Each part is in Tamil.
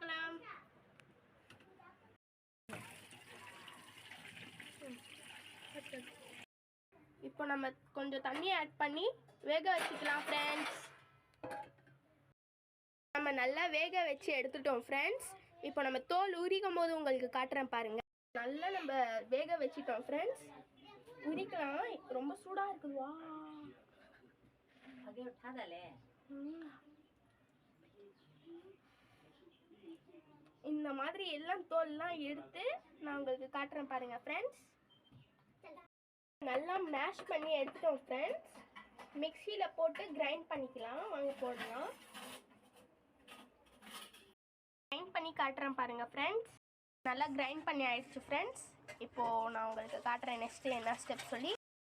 பார்க்கலாம். இப்போ நம்ம கொஞ்சம் தண்ணி ஆட் பண்ணி வேக வச்சுக்கலாம் ஃப்ரெண்ட்ஸ். நம்ம நல்லா வேக வச்சு எடுத்துட்டோம் ஃப்ரெண்ட்ஸ். இப்போ நம்ம தோல் உரிக்கும் போது உங்களுக்கு காட்டுறேன் பாருங்க. நல்லா நம்ம வேக வச்சுட்டோம் ஃப்ரெண்ட்ஸ். உரிக்கலாம். ரொம்ப சூடா இருக்குதுவா. இந்த மாதிரி எல்லாம் தோல்லாம் எடுத்து நான் உங்களுக்கு காட்டுறேன் பாருங்க ஃப்ரெண்ட்ஸ். நல்லா மேஷ் பண்ணி எடுத்துட்டோம் ஃப்ரெண்ட்ஸ். மிக்சியில் போட்டு கிரைண்ட் பண்ணிக்கலாம். வாங்க போடலாம். கிரைண்ட் பண்ணி காட்டுறேன் பாருங்க ஃப்ரெண்ட்ஸ். நல்லா கிரைண்ட் பண்ணி ஆயிடுச்சு ஃப்ரெண்ட்ஸ். இப்போது நான் உங்களுக்கு காட்டுறேன் நெக்ஸ்ட்டு என்ன ஸ்டெப் சொல்லி.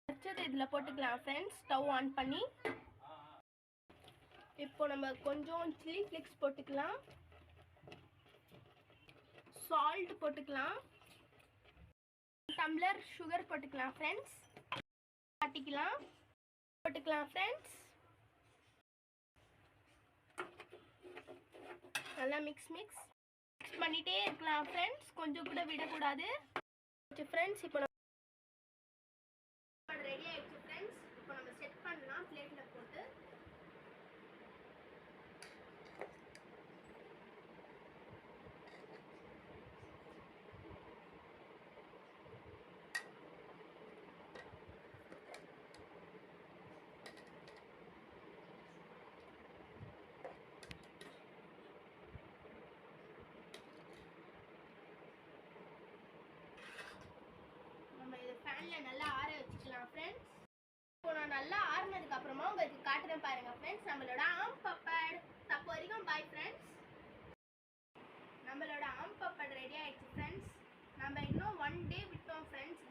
அடுத்தது இதில் போட்டுக்கலாம் ஃப்ரெண்ட்ஸ். ஸ்டவ் ஆன் பண்ணி இப்போ நம்ம கொஞ்சம் சில்லி ஃப்ளேக்ஸ் போட்டுக்கலாம். சால்ட் போட்டுக்கலாம். டம்ளர் சுகர் போட்டுக்கலாம் ஃப்ரெண்ட்ஸ். காட்டிக்கலாம் போட்டுக்கலாம் ஃப்ரெண்ட்ஸ். நல்லா மிக்ஸ் பண்ணிட்டே இருக்கலாம் ஃப்ரெண்ட்ஸ். கொஞ்சம் கூட விடக்கூடாது ஃப்ரெண்ட்ஸ். இப்போ ரெடி ஆயிடுச்சு ஃப்ரெண்ட்ஸ். இப்போ நம்ம செட் பண்ணலாம் பிளேட்ல போட்டு. நம்ம இதை ஃபேனில் நல்லா ஆற வச்சுக்கலாம் ஃப்ரெண்ட்ஸ். இப்போ நான் நல்லா ஆறுனதுக்கு அப்புறமா உங்களுக்கு காட்டுறேன் பாருங்க ஃப்ரெண்ட்ஸ். நம்மளோட ஆம் பப்பட். அப்போ வரைக்கும் பாய் ஃப்ரெண்ட்ஸ். நம்மளோட ஆம் பப்பட் ரெடி ஆயிடுச்சு ஃப்ரெண்ட்ஸ். நம்ம இன்னும் 1 டே விட்டோம் ஃப்ரெண்ட்ஸ்.